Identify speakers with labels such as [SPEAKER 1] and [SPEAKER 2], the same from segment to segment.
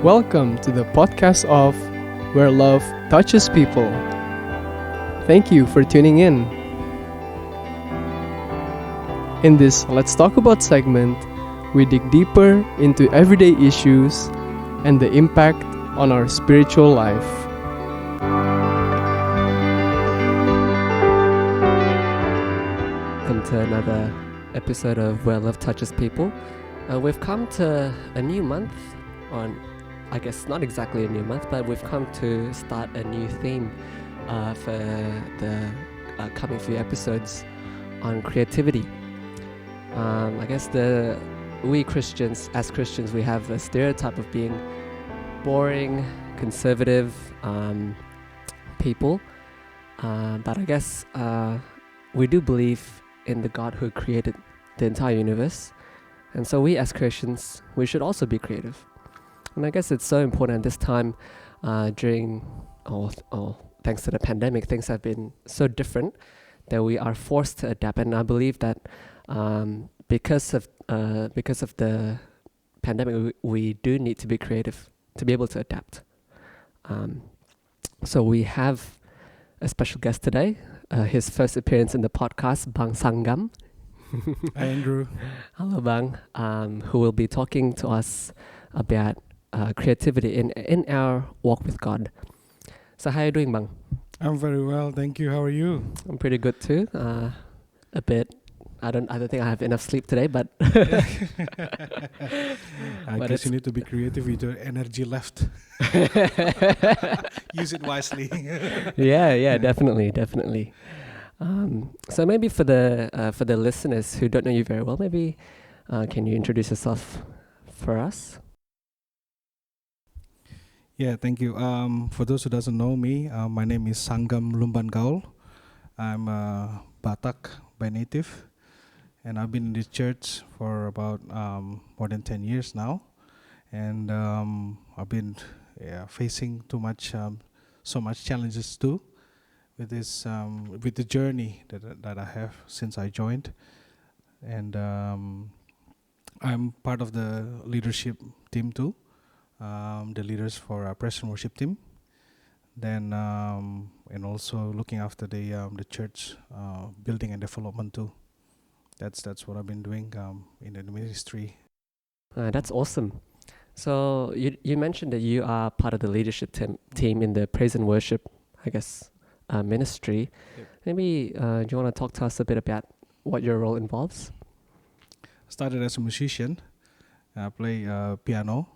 [SPEAKER 1] Welcome to the podcast of Where Love Touches People. Thank you for tuning in. In this Let's Talk About segment, we dig deeper into everyday issues and the impact on our spiritual life.
[SPEAKER 2] Welcome to another episode of Where Love Touches People. We've come to a new month, or I guess not exactly a new month, but we've come to start a new theme for the coming few episodes on creativity. I guess we Christians, as Christians, we have a stereotype of being boring, conservative people, but I guess we do believe in the God who created the entire universe. And so we as Christians, we should also be creative. And I guess it's so important at this time thanks to the pandemic, things have been so different that we are forced to adapt. And I believe that because of the pandemic, we do need to be creative to be able to adapt. So we have a special guest today, his first appearance in the podcast, Bang Sanggam.
[SPEAKER 3] Hi Andrew.
[SPEAKER 2] Hello Bang, who will be talking to us about creativity in our walk with God. So how are you doing, Bang?
[SPEAKER 3] I'm very well, thank you. How are you?
[SPEAKER 2] I'm pretty good too. A bit. I don't think I have enough sleep today, but
[SPEAKER 3] I guess you need to be creative with your energy left. Use it wisely.
[SPEAKER 2] yeah, definitely. So maybe for the listeners who don't know you very well, maybe can you introduce yourself for us?
[SPEAKER 3] Yeah, thank you. For those who doesn't know me, my name is Sanggam Lumbangaol. I'm Batak by native, and I've been in this church for about more than 10 years now, and I've been facing so much challenges too with this with the journey that I have since I joined, and I'm part of the leadership team too. The leaders for our praise and worship team, then and also looking after the church building and development too. That's what I've been doing in the ministry.
[SPEAKER 2] That's awesome. So you mentioned that you are part of the leadership team in the praise and worship, I guess, ministry.
[SPEAKER 3] Yep.
[SPEAKER 2] Maybe do you want to talk to us a bit about what your role involves?
[SPEAKER 3] Started as a musician. I play piano.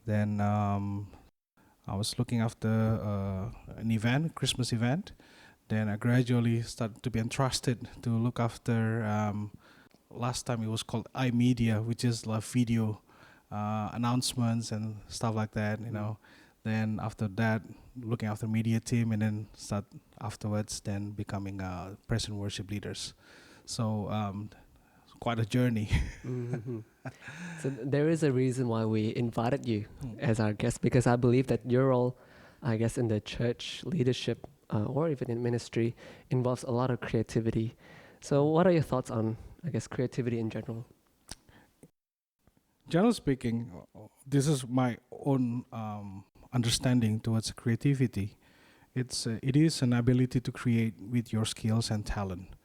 [SPEAKER 3] Then I was looking after an event, Christmas event. Then I gradually started to be entrusted to look after, last time it was called iMedia, which is like video announcements and stuff like that, you know. Then after that, looking after media team, and then afterwards becoming praise and worship leaders. So quite a journey.
[SPEAKER 2] Mm-hmm. So there is a reason why we invited you as our guest, because I believe that your role, I guess, in the church leadership or even in ministry involves a lot of creativity. So what are your thoughts on, I guess, creativity in general?
[SPEAKER 3] Generally speaking, this is my own understanding towards creativity. It is an ability to create with your skills and talent.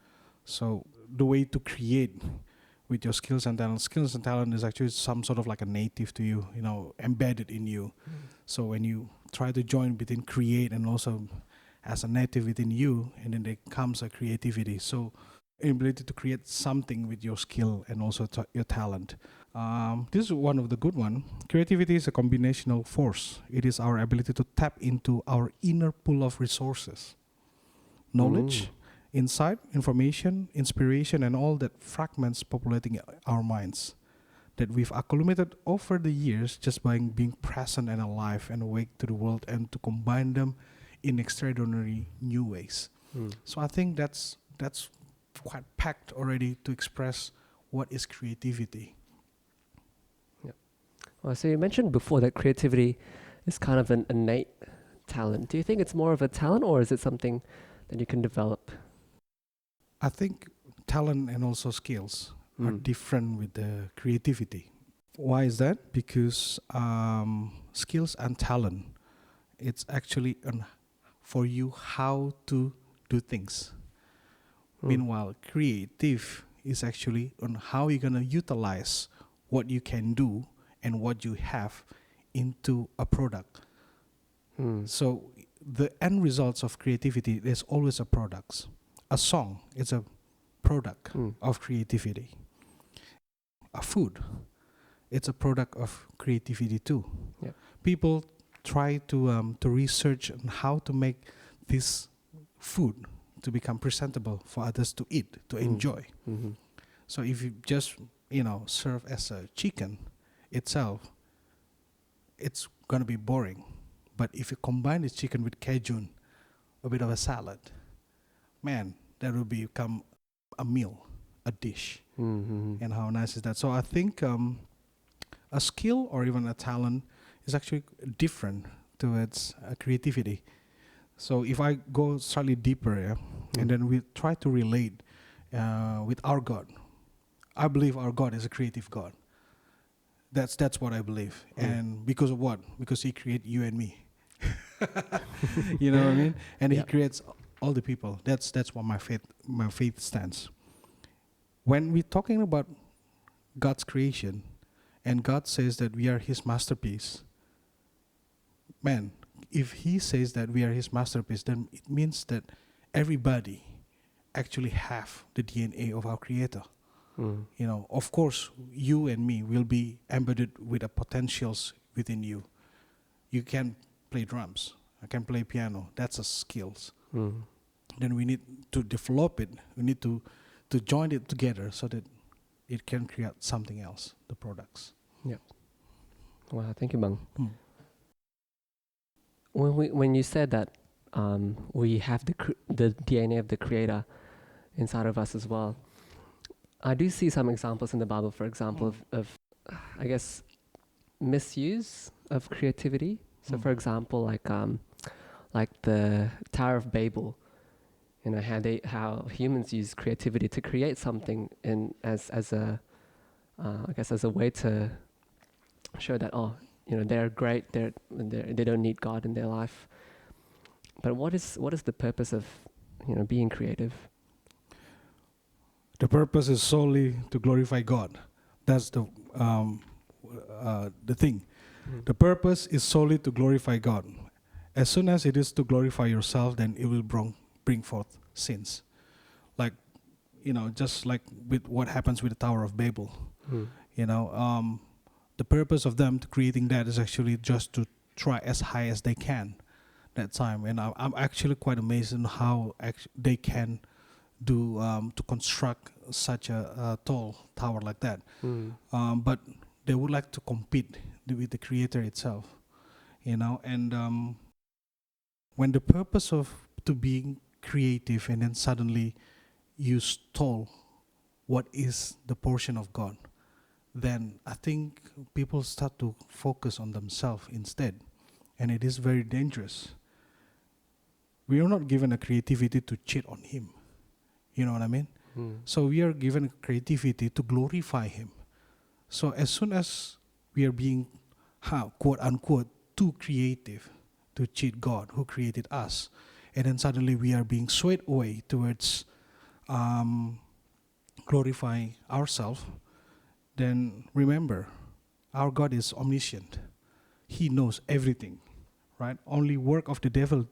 [SPEAKER 3] So the way to create with your skills and talent is actually some sort of like a native to you, embedded in you. So when you try to join between create and also as a native within you, and then there comes a creativity. So ability to create something with your skill and also your talent. This is one of the good one. Creativity is a combinational force. It is our ability to tap into our inner pool of resources, knowledge, insight, information, inspiration, and all that fragments populating our minds that we've accumulated over the years just by being present and alive and awake to the world, and to combine them in extraordinary new ways. So I think that's quite packed already to express what is creativity.
[SPEAKER 2] Yeah. Well, so you mentioned before that creativity is kind of an innate talent. Do you think it's more of a talent, or is it something that you can develop?
[SPEAKER 3] I think talent and also skills are different with the creativity. Why is that? Because skills and talent, it's actually for you how to do things. Meanwhile, creative is actually on how you're going to utilize what you can do and what you have into a product. So the end results of creativity, there's always a product. A song is a product of creativity. A food, it's a product of creativity too.
[SPEAKER 2] Yep.
[SPEAKER 3] People try to research on how to make this food to become presentable for others to eat, to enjoy. So if you just serve as a chicken itself, it's gonna be boring. But if you combine the chicken with Cajun, a bit of a salad, man, that will become a meal, a dish. And how nice is that? So I think a skill or even a talent is actually different towards creativity. So if I go slightly deeper, and then we try to relate with our God, I believe our God is a creative God. That's what I believe. And because of what? Because He created you and me. You know what I mean? And He creates all the people. That's what my faith stands. When we're talking about God's creation, and God says that we are His masterpiece, man, if He says that we are His masterpiece, then it means that everybody actually have the DNA of our Creator. Of course, you and me will be embedded with the potentials within you. You can play drums. I can play piano. That's a skills. Then we need to develop it. We need to join it together so that it can create something else, the products.
[SPEAKER 2] Yep. Wow, thank you, Bang. When you said that we have the DNA of the Creator inside of us as well, I do see some examples in the Bible, for example, of I guess, misuse of creativity. So, for example, like the Tower of Babel, how humans use creativity to create something, as a I guess as a way to show that they're great, they don't need God in their life. But what is the purpose of being creative?
[SPEAKER 3] The purpose is solely to glorify God. That's the thing. The purpose is solely to glorify God. As soon as it is to glorify yourself, then it will bring forth sins. Like, just like with what happens with the Tower of Babel. The purpose of them creating that is actually just to try as high as they can that time. And I'm actually quite amazed in how they can do to construct such a tall tower like that. But they would like to compete with the Creator itself, and when the purpose of to being creative and then suddenly you stole what is the portion of God, then I think people start to focus on themselves instead, and it is very dangerous. We are not given a creativity to cheat on Him. You know what I mean? So we are given creativity to glorify Him. So as soon as we are being, quote unquote, too creative to cheat God who created us, and then suddenly we are being swayed away towards glorifying ourselves, then remember, our God is omniscient. He knows everything, right? Only work of the devil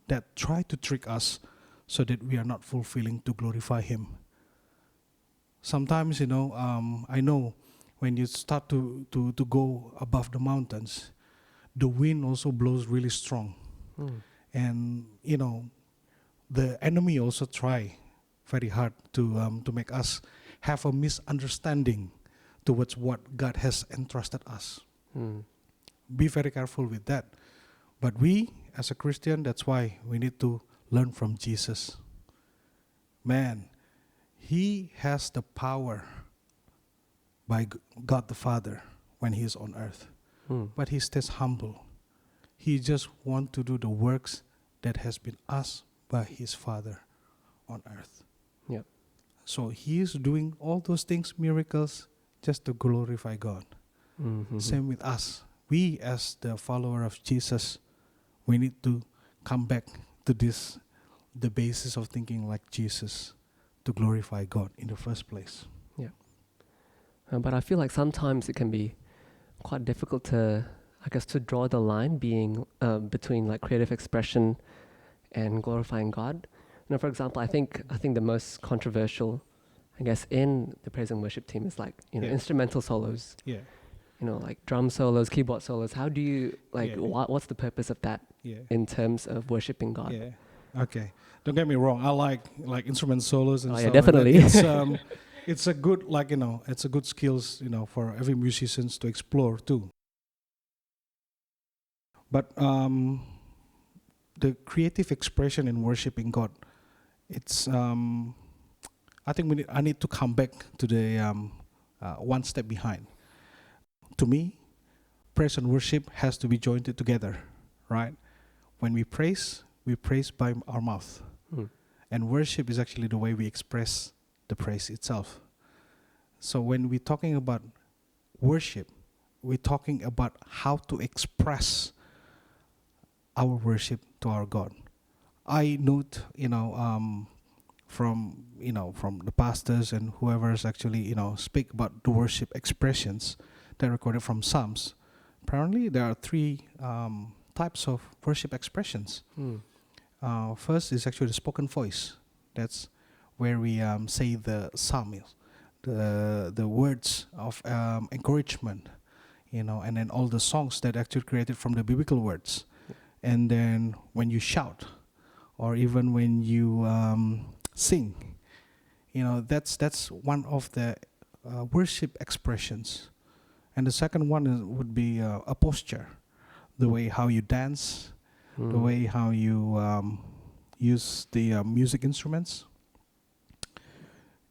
[SPEAKER 3] that try to trick us so that we are not fulfilling to glorify Him. Sometimes, I know when you start to go above the mountains, the wind also blows really strong. And, the enemy also try very hard to make us have a misunderstanding towards what God has entrusted us. Be very careful with that. But we, as a Christian, that's why we need to learn from Jesus. Man, He has the power by God the Father when He is on earth. But He stays humble. He just wants to do the works that has been asked by His Father on earth.
[SPEAKER 2] Yep.
[SPEAKER 3] So He is doing all those things, miracles, just to glorify God.
[SPEAKER 2] Mm-hmm.
[SPEAKER 3] Same with us. We, as the follower of Jesus, we need to come back to this, the basis of thinking like Jesus, to glorify God in the first place.
[SPEAKER 2] But I feel like sometimes it can be quite difficult to, I guess, to draw the line being between like creative expression and glorifying God. For example, I think the most controversial, I guess, in the praise and worship team is like instrumental solos.
[SPEAKER 3] Yeah.
[SPEAKER 2] Like drum solos, keyboard solos. How do you what's the purpose of that in terms of worshiping God?
[SPEAKER 3] Yeah. Okay. Don't get me wrong. I like instrument solos and stuff.
[SPEAKER 2] Definitely.
[SPEAKER 3] Like that. It's a good it's a good skills for every musicians to explore too. But the creative expression in worshiping God, it's I think I need to come back to the one step behind. To me, praise and worship has to be joined together, right? When we praise by our mouth.
[SPEAKER 2] Mm.
[SPEAKER 3] And worship is actually the way we express the praise itself. So when we're talking about worship, we're talking about how to express our worship to our God. I note, from the pastors and whoever's actually speak about the worship expressions that are recorded from Psalms. Apparently, there are three types of worship expressions. First is actually the spoken voice. That's where we say the psalms, the words of encouragement, and then all the songs that actually created from the biblical words. And then when you shout, or even when you sing, that's one of the worship expressions. And the second one would be a posture, the way how you dance, the way how you use the music instruments.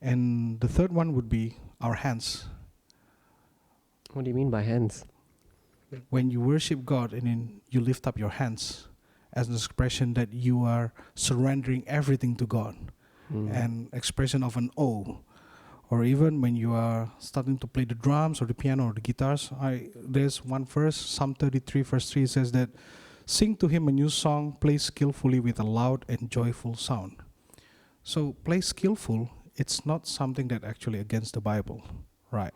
[SPEAKER 3] And the third one would be our hands.
[SPEAKER 2] What do you mean by hands?
[SPEAKER 3] When you worship God and then you lift up your hands as an expression that you are surrendering everything to God, an expression of an awe. Or even when you are starting to play the drums or the piano or the guitars, there's one verse, Psalm 33 verse 3 says that, sing to him a new song, play skillfully with a loud and joyful sound. So play skillful, it's not something that actually against the Bible, right?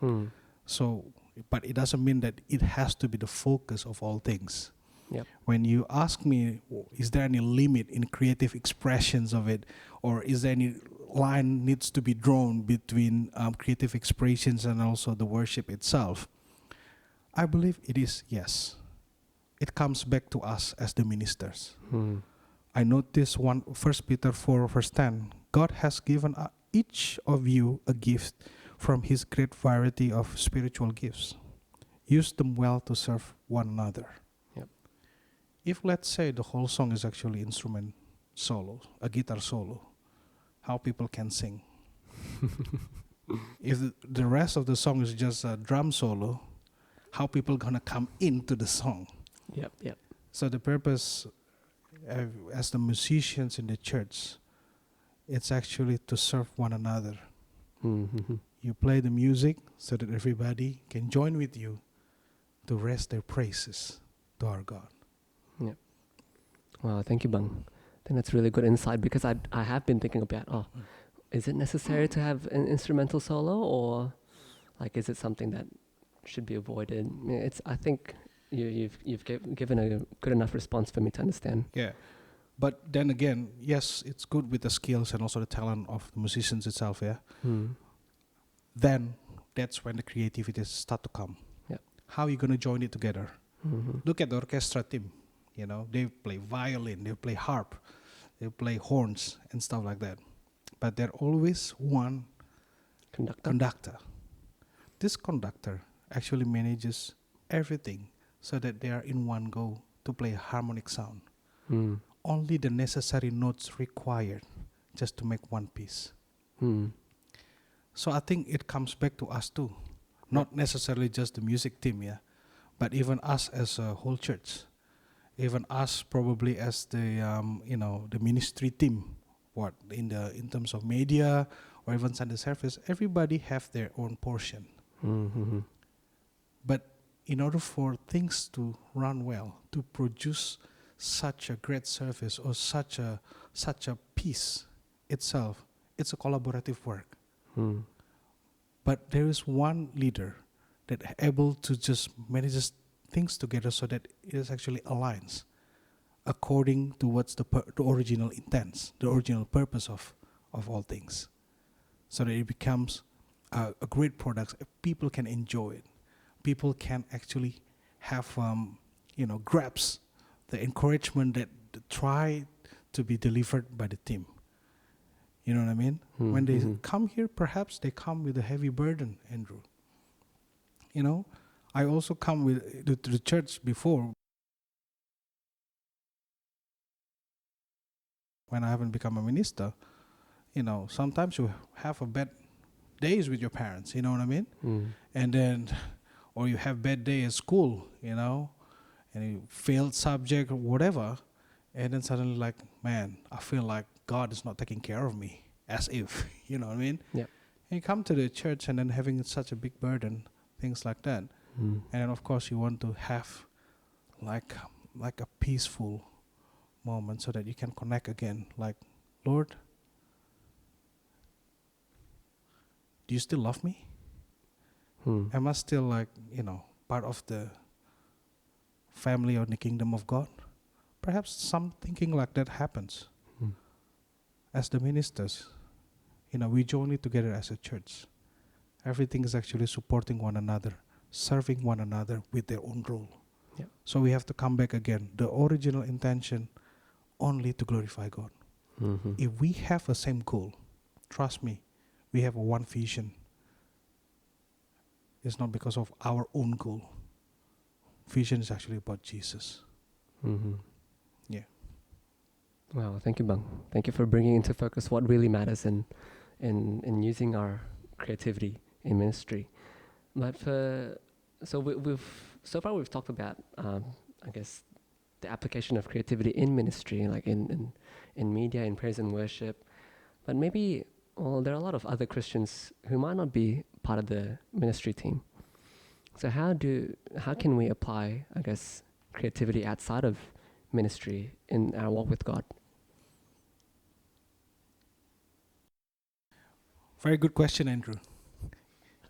[SPEAKER 3] So, but it doesn't mean that it has to be the focus of all things.
[SPEAKER 2] Yep.
[SPEAKER 3] When you ask me, is there any limit in creative expressions of it, or is there any line needs to be drawn between creative expressions and also the worship itself? I believe it is yes. It comes back to us as the ministers. I notice 1 Peter 4 verse 10. God has given each of you a gift from his great variety of spiritual gifts. Use them well to serve one another.
[SPEAKER 2] Yep.
[SPEAKER 3] If let's say the whole song is actually instrument solo, a guitar solo, how people can sing. If the rest of the song is just a drum solo, how people gonna come into the song?
[SPEAKER 2] Yep.
[SPEAKER 3] So the purpose, as the musicians in the church, it's actually to serve one another. You play the music so that everybody can join with you to raise their praises to our God.
[SPEAKER 2] Yep. Wow, thank you, Bang. I think that's really good insight, because I have been thinking about, is it necessary to have an instrumental solo, or like is it something that should be avoided? I think you've given a good enough response for me to understand.
[SPEAKER 3] Yeah, but then again, yes, it's good with the skills and also the talent of the musicians itself. Yeah. Then that's when the creativity start to come.
[SPEAKER 2] Yeah.
[SPEAKER 3] How are you gonna join it together? Look at the orchestra team. They play violin, they play harp, they play horns and stuff like that. But there always one conductor. This conductor actually manages everything so that they are in one go to play a harmonic sound. Only the necessary notes required just to make one piece. So I think it comes back to us too. Not necessarily just the music team, but even us as a whole church. Even us probably as the the ministry team, in terms of media or even Sunday service, everybody have their own portion. But in order for things to run well, to produce such a great service or such a piece itself, it's a collaborative work. But there is one leader that able to just manage things together so that it is actually aligns according to what's the original intent, the original purpose of all things, so that it becomes a great product. People can enjoy it. People can actually have grasp the encouragement that try to be delivered by the team. You know what I mean? When they come here, perhaps they come with a heavy burden, Andrew. You know, I also come to the church before when I haven't become a minister. You know, sometimes you have a bad days with your parents. You know what I mean? And then, or you have bad day at school. You know, and you failed subject or whatever, and then suddenly like, man, I feel like God is not taking care of me, as if, you know what I mean?
[SPEAKER 2] Yeah.
[SPEAKER 3] And you come to the church and then having such a big burden, things like that. And then of course you want to have like a peaceful moment so that you can connect again. Like, Lord, do you still love me? Am I still like, part of the family or the kingdom of God? Perhaps some thinking like that happens. As the ministers, we join it together as a church. Everything is actually supporting one another, serving one another with their own role.
[SPEAKER 2] Yeah.
[SPEAKER 3] So we have to come back again. The original intention only to glorify God. If we have the same goal, trust me, we have one vision. It's not because of our own goal. Vision is actually about Jesus. Yeah.
[SPEAKER 2] Wow, thank you, Bang. Thank you for bringing into focus what really matters in using our creativity in ministry. But so far we've talked about I guess the application of creativity in ministry, like in media, in praise and worship. But maybe there are a lot of other Christians who might not be part of the ministry team. So how can we apply, I guess, creativity outside of ministry in our walk with God?
[SPEAKER 3] Very good question, Andrew.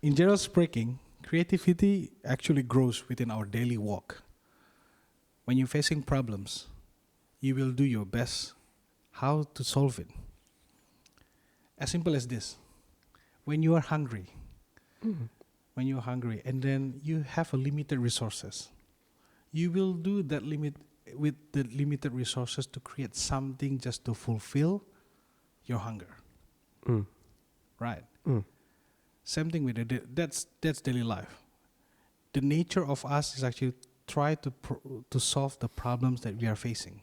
[SPEAKER 3] In general speaking, creativity actually grows within our daily walk. When you're facing problems, you will do your best how to solve it. As simple as this. When you are hungry, and then you have a limited resources, you will do that with the limited resources to create something just to fulfill your hunger. Right. Same thing with that's daily life. The nature of us is actually try to solve the problems that we are facing.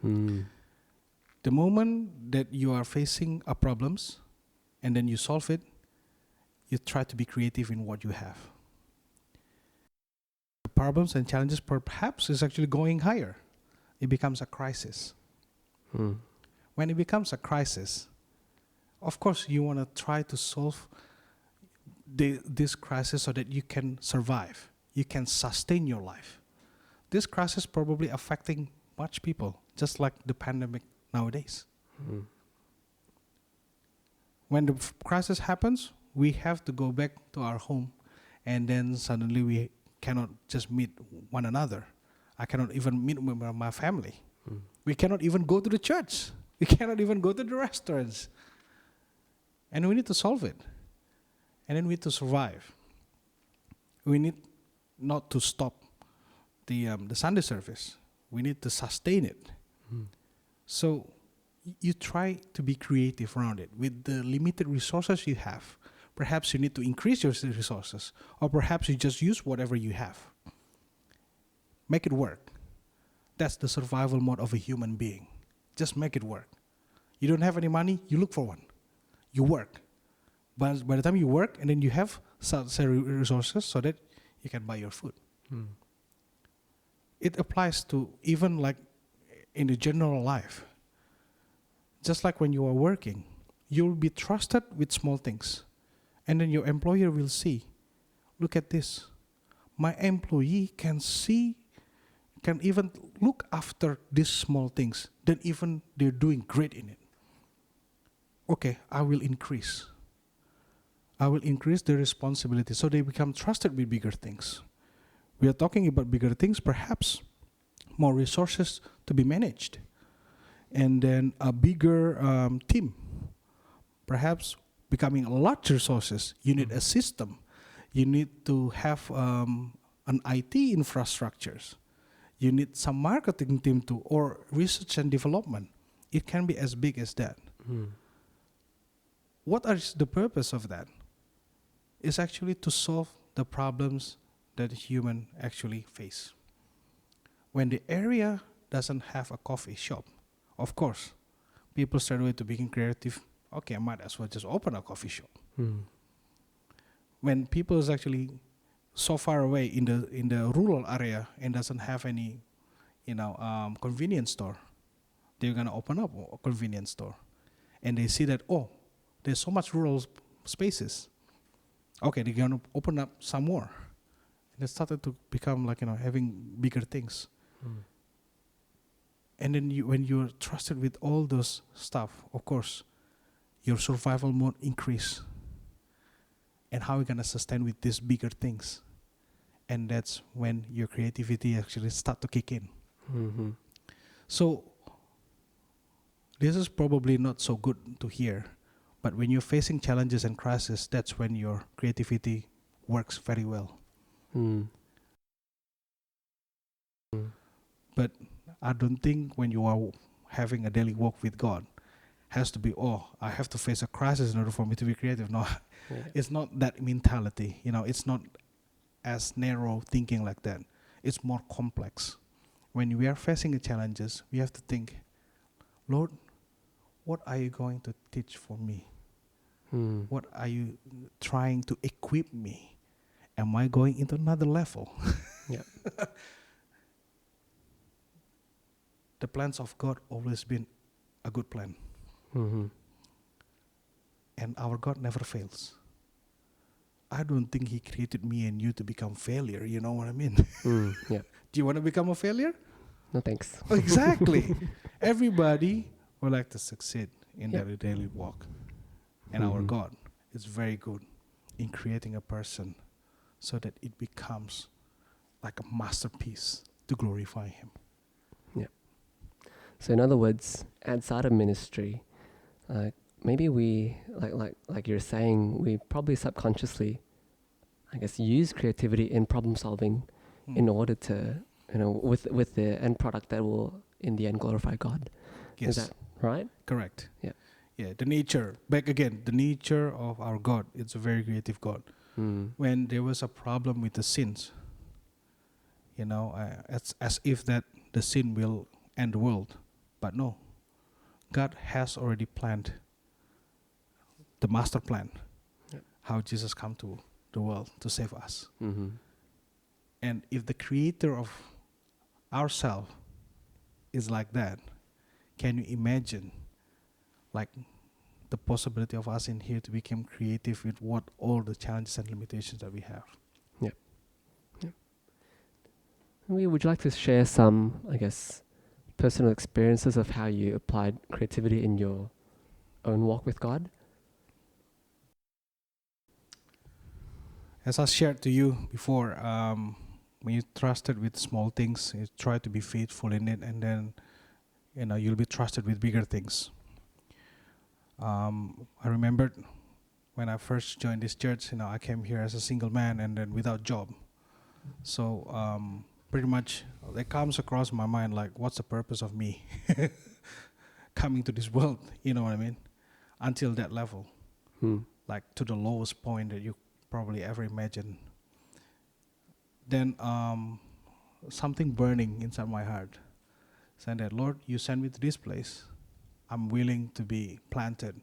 [SPEAKER 3] The moment that you are facing a problems and then you solve it, you try to be creative in what you have. The problems and challenges perhaps is actually going higher. It becomes a crisis. When it becomes a crisis, of course you want to try to solve this crisis so that you can survive. You can sustain your life. This crisis probably affecting much people, just like the pandemic nowadays. When the crisis happens, we have to go back to our home, and then suddenly we cannot just meet one another. I cannot even meet with my family. We cannot even go to the church. We cannot even go to the restaurants. And we need to solve it. And then we need to survive. We need not to stop the Sunday service. We need to sustain it. So you try to be creative around it with the limited resources you have. Perhaps you need to increase your resources, or perhaps you just use whatever you have. Make it work. That's the survival mode of a human being. Just make it work. You don't have any money, you look for one. You work. But by the time you work, and then you have some resources so that you can buy your food. It applies to even like in the general life. Just like when you are working, you'll be trusted with small things. And then your employer will see, look at this. my employee can see, can even look after these small things, then even they're doing great in it. Okay, I will increase. I will increase their responsibility so they become trusted with bigger things. We are talking about bigger things, perhaps more resources to be managed, and then a bigger team, perhaps becoming large resources. You need a system. You need to have an IT infrastructures. You need some marketing team too, or research and development. It can be as big as that. What is the purpose of that? It's actually to solve the problems that human actually face. When the area doesn't have a coffee shop, of course, people start away to being creative. Okay, I might as well just open a coffee shop. When people is actually so far away in the rural area and doesn't have any, convenience store, they're gonna open up a convenience store, and they see that there's so much rural spaces. Okay, they're gonna open up some more. And it started to become like having bigger things. And then when you're trusted with all those stuff, of course, your survival mode increase. And how are you gonna sustain with these bigger things? And that's when your creativity actually start to kick in. So this is probably not so good to hear, but when you're facing challenges and crises, that's when your creativity works very well. But I don't think when you are having a daily walk with God, has to be, I have to face a crisis in order for me to be creative. No, it's not that mentality. It's not as narrow thinking like that. It's more complex. When we are facing the challenges, we have to think, Lord, what are you going to teach for me? What are you trying to equip me? Am I going into another level? The plans of God always been a good plan. And our God never fails. I don't think He created me and you to become failure. You know what I mean?
[SPEAKER 2] Do
[SPEAKER 3] you want to become a failure?
[SPEAKER 2] No thanks.
[SPEAKER 3] Exactly. Everybody would like to succeed in their daily walk. And our God is very good in creating a person so that it becomes like a masterpiece to glorify Him.
[SPEAKER 2] So in other words, outside of ministry, maybe we, like you're saying, we probably subconsciously, I guess, use creativity in problem solving in order to, with the end product that will in the end glorify God.
[SPEAKER 3] Yes.
[SPEAKER 2] Is that right?
[SPEAKER 3] Correct.
[SPEAKER 2] Yeah.
[SPEAKER 3] The nature, back again, the nature of our God, it's a very creative God. When there was a problem with the sins, it's as if that the sin will end the world. But no, God has already planned the master plan, how Jesus come to the world to save us. And if the creator of ourselves is like that, can you imagine like the possibility of us in here to become creative with what all the challenges and limitations that we have?
[SPEAKER 2] Would you like to share some, I guess, personal experiences of how you applied creativity in your own walk with God?
[SPEAKER 3] As I shared to you before, when you trusted with small things, you try to be faithful in it, and then you'll be trusted with bigger things. I remembered when I first joined this church, I came here as a single man and then without job. So pretty much it comes across my mind like, what's the purpose of me coming to this world? You know what I mean? Until that level, like to the lowest point that you probably ever imagined. Then something burning inside my heart said that, Lord, you send me to this place. I'm willing to be planted,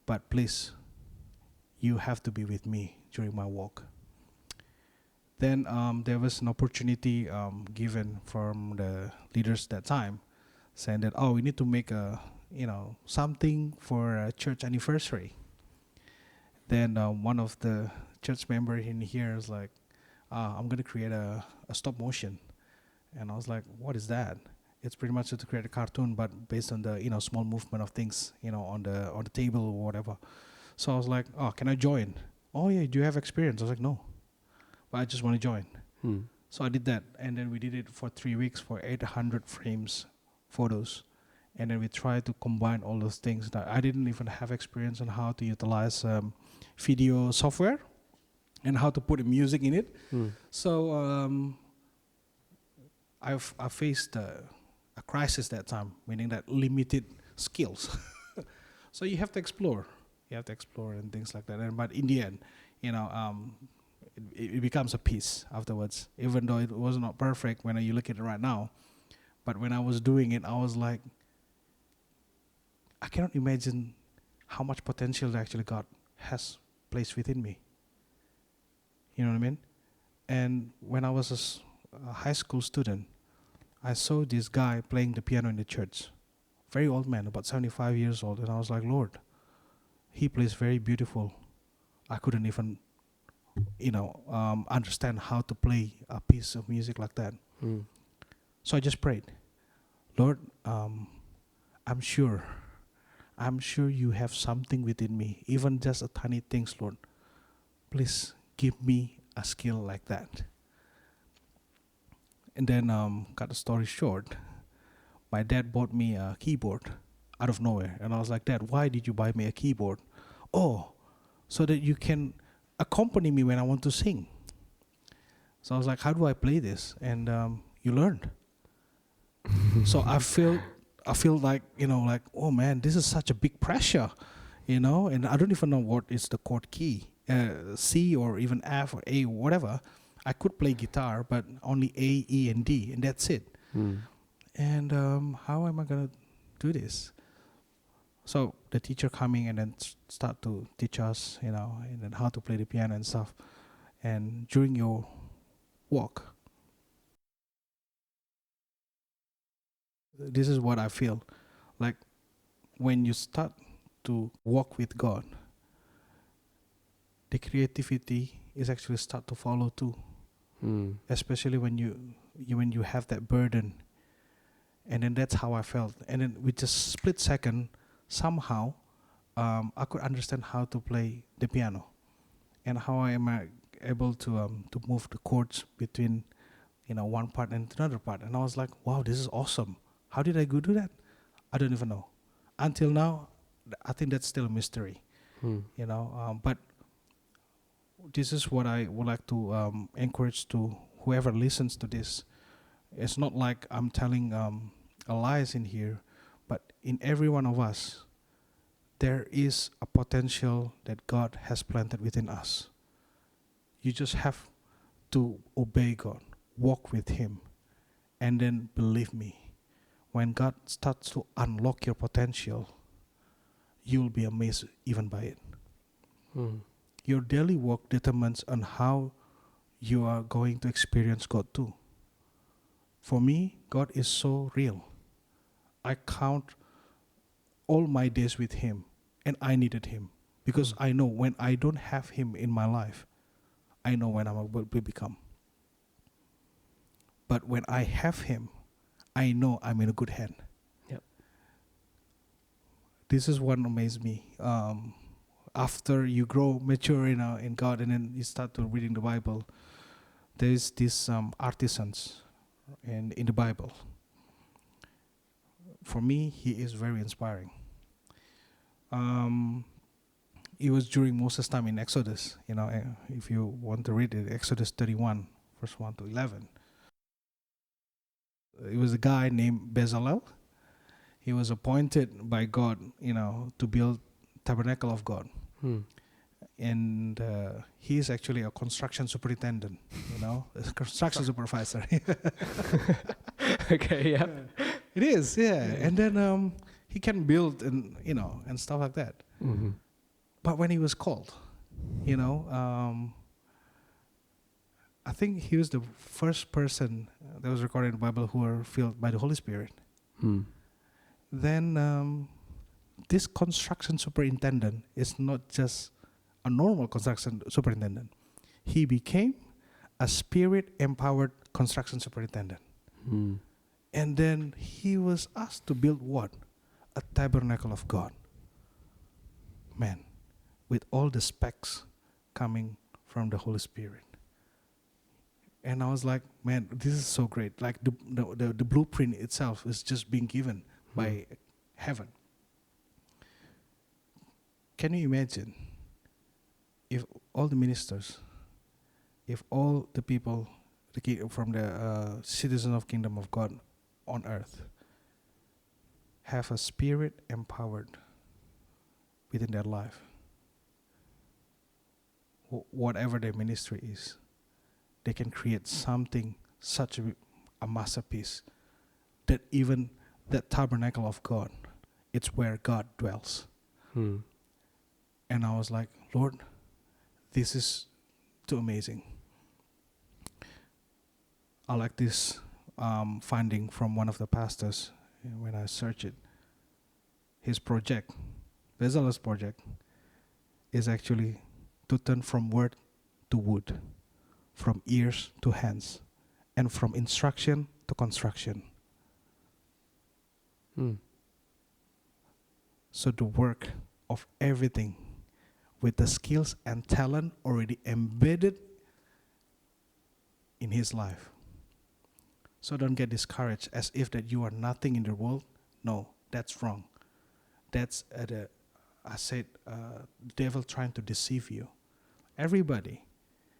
[SPEAKER 3] but please, you have to be with me during my walk. Then there was an opportunity given from the leaders that time, saying that, we need to make something for a church anniversary. Then one of the church member in here is like, I'm going to create a stop motion. And I was like, what is that? It's pretty much to create a cartoon, but based on the small movement of things on the table or whatever. So I was like, oh, can I join? Oh yeah, do you have experience? I was like, no, but I just want to join. So I did that, and then we did it for 3 weeks for 800 frames, photos, and then we tried to combine all those things. That I didn't even have experience on how to utilize video software and how to put music in it. So I faced a crisis that time, meaning that limited skills. So you have to explore. You have to explore and things like that. And but in the end, it becomes a piece afterwards. Even though it was not perfect when you look at it right now, but when I was doing it, I was like, I cannot imagine how much potential actually God has placed within me. You know what I mean? And when I was a high school student, I saw this guy playing the piano in the church. Very old man, about 75 years old. And I was like, Lord, he plays very beautiful. I couldn't even, understand how to play a piece of music like that. So I just prayed, Lord, I'm sure you have something within me, even just a tiny things, Lord. Please give me a skill like that. And then, cut the story short, my dad bought me a keyboard out of nowhere. And I was like, Dad, why did you buy me a keyboard? Oh, so that you can accompany me when I want to sing. So I was like, how do I play this? And you learned. So I feel like, like, oh man, this is such a big pressure, and I don't even know what is the chord key, C or even F or A, whatever. I could play guitar, but only A, E, and D, and that's it. And how am I going to do this? So the teacher coming and then start to teach us, and then how to play the piano and stuff. And during your walk, this is what I feel. Like when you start to walk with God, the creativity is actually start to follow too. Especially when you have that burden. And then that's how I felt. And then with just split second, somehow I could understand how to play the piano and how I am able to move the chords between one part and another part. And I was like, wow, this is awesome. How did I go do that? I don't even know. Until now, I think that's still a mystery. But this is what I would like to encourage to whoever listens to this. It's not like I'm telling lies in here, but in every one of us, there is a potential that God has planted within us. You just have to obey God, walk with Him, and then believe me, when God starts to unlock your potential, you'll be amazed even by it. Your daily walk determines on how you are going to experience God too. For me, God is so real. I count all my days with Him, and I needed Him because I know when I don't have Him in my life, I know when I'm about to become. But when I have Him, I know I'm in a good hand.
[SPEAKER 2] Yep.
[SPEAKER 3] This is what amazed me. After you grow mature in God, and then you start to reading the Bible, there's these artisans in the Bible. For me, he is very inspiring. It was during Moses' time in Exodus. If you want to read it, Exodus 31, verse 1 to 11. It was a guy named Bezalel. He was appointed by God, to build tabernacle of God. And he is actually a construction superintendent, a construction supervisor.
[SPEAKER 2] Okay, yeah.
[SPEAKER 3] It is, yeah. And then he can build and stuff like that. But when he was called, I think he was the first person that was recorded in the Bible who were filled by the Holy Spirit. Then this construction superintendent is not just a normal construction superintendent. He became a spirit-empowered construction superintendent.
[SPEAKER 2] Mm.
[SPEAKER 3] And then he was asked to build what? A tabernacle of God. Man, with all the specs coming from the Holy Spirit. And I was like, man, this is so great. Like the blueprint itself is just being given by heaven. Can you imagine if all the ministers, if all the people from the citizens of Kingdom of God on earth have a spirit empowered within their life, whatever their ministry is, they can create something, such a masterpiece, that even that tabernacle of God, it's where God dwells.
[SPEAKER 2] Mm.
[SPEAKER 3] And I was like, Lord, this is too amazing. I like this finding from one of the pastors when I search it. His project, Bezalel's project, is actually to turn from word to wood, from ears to hands, and from instruction to construction.
[SPEAKER 2] Mm.
[SPEAKER 3] So the work of everything with the skills and talent already embedded in his life. So don't get discouraged as if that you are nothing in the world. No, that's wrong. That's the devil trying to deceive you. Everybody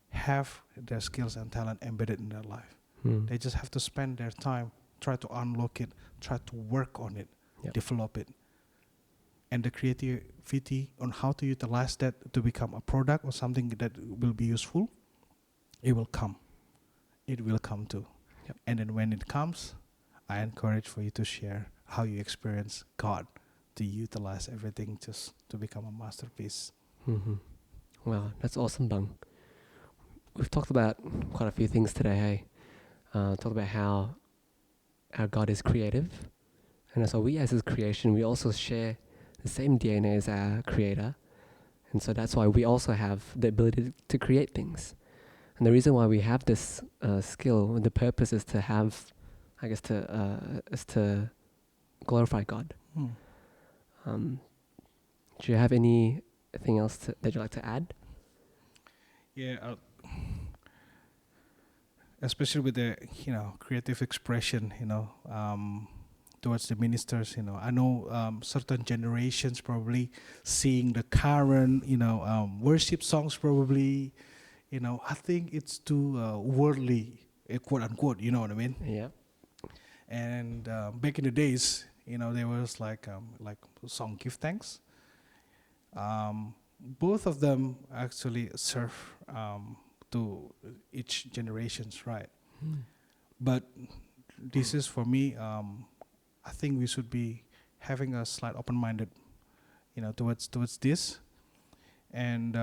[SPEAKER 3] have their skills and talent embedded in their life.
[SPEAKER 2] Mm.
[SPEAKER 3] They just have to spend their time, try to unlock it, try to work on it, develop it. And the creativity on how to utilize that to become a product or something that will be useful, it will come. It will come too.
[SPEAKER 2] Yep.
[SPEAKER 3] And then when it comes, I encourage for you to share how you experience God, to utilize everything just to become a masterpiece.
[SPEAKER 2] Mm-hmm. Wow, that's awesome, Bang. We've talked about quite a few things today, hey? Talked about how God is creative. And so we as his creation, we also share the same DNA as our creator. And so that's why we also have the ability to create things. And the reason why we have this skill, the purpose is to have, I guess, is to glorify God. Do you have anything else that you'd like to add?
[SPEAKER 3] Yeah, especially with the creative expression, towards the ministers. I know certain generations probably seeing the current worship songs probably. I think it's too worldly, quote unquote. You know what I mean?
[SPEAKER 2] Yeah.
[SPEAKER 3] And back in the days, there was like song "Give Thanks." Both of them actually serve to each generations, right? But this is for me. I think we should be having a slight open-minded, towards this, and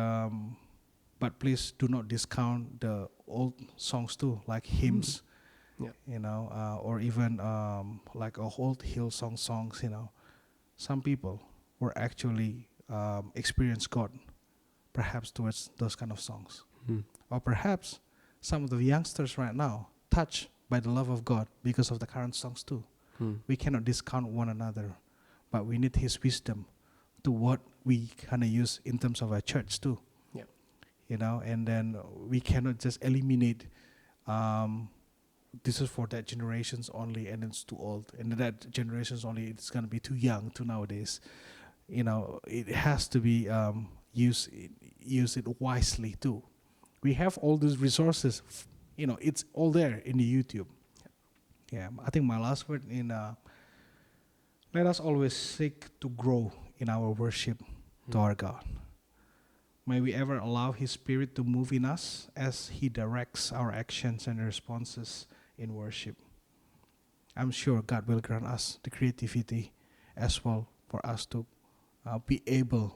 [SPEAKER 3] but please do not discount the old songs too, like hymns, or even like old Hillsong songs. Some people were actually experience God, perhaps towards those kind of songs, or perhaps some of the youngsters right now touched by the love of God because of the current songs too. We cannot discount one another, but we need His wisdom to what we kind of use in terms of our church too. And then we cannot just eliminate this is for that generations only and it's too old, and that generations only it's going to be too young to nowadays. It has to be use it wisely too. We have all these resources, it's all there in the YouTube. I think my last word let us always seek to grow in our worship to our God. May we ever allow His Spirit to move in us as He directs our actions and responses in worship. I'm sure God will grant us the creativity as well for us to be able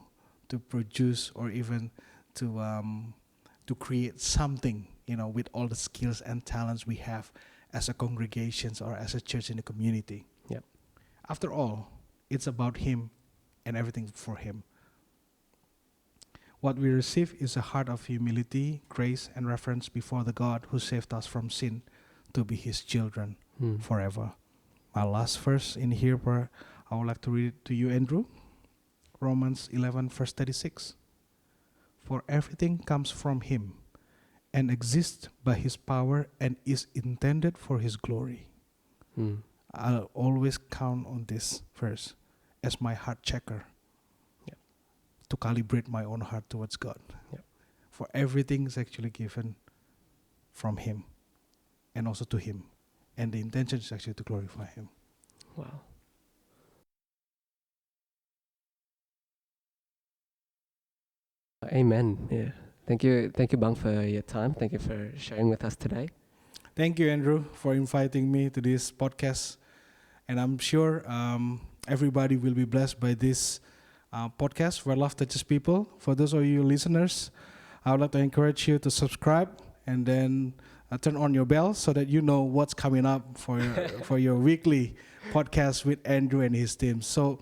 [SPEAKER 3] to produce or even to create something, with all the skills and talents we have as a congregation or as a church in the community.
[SPEAKER 2] Yep.
[SPEAKER 3] After all, it's about Him and everything for Him. What we receive is a heart of humility, grace, and reverence before the God who saved us from sin to be his children forever. My last verse in here, where I would like to read it to you, Andrew. Romans 11, verse 36. For everything comes from him and exists by his power and is intended for his glory. I'll always count on this verse as my heart checker to calibrate my own heart towards God. For everything is actually given from him and also to him. And the intention is actually to glorify him.
[SPEAKER 2] Wow. Amen. Yeah. Thank you, Bang, for your time. Thank you for sharing with us today.
[SPEAKER 3] Thank you, Andrew, for inviting me to this podcast. And I'm sure everybody will be blessed by this podcast where love touches people. For those of you listeners, I would like to encourage you to subscribe and then turn on your bell so that you know what's coming up for for your weekly podcast with Andrew and his team. So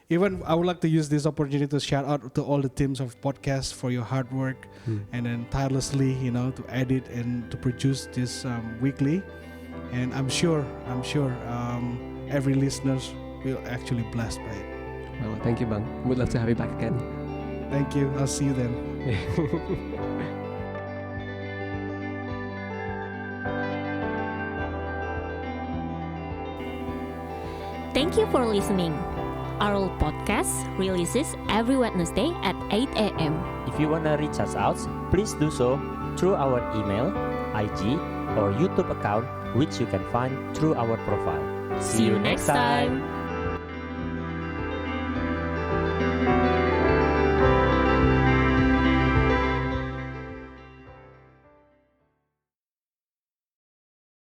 [SPEAKER 3] even I would like to use this opportunity to shout out to all the teams of podcasts for your hard work and then tirelessly, to edit and to produce this weekly. And I'm sure every listeners will actually blessed by it.
[SPEAKER 2] Well, thank you, Bang. We'd love to have you back again.
[SPEAKER 3] Thank you. I'll see you then.
[SPEAKER 4] Thank you for listening. Our podcast releases every Wednesday at 8 a.m.
[SPEAKER 5] If you want to reach us out, please do so through our email, IG, or YouTube account, which you can find through our profile.
[SPEAKER 4] See you next time.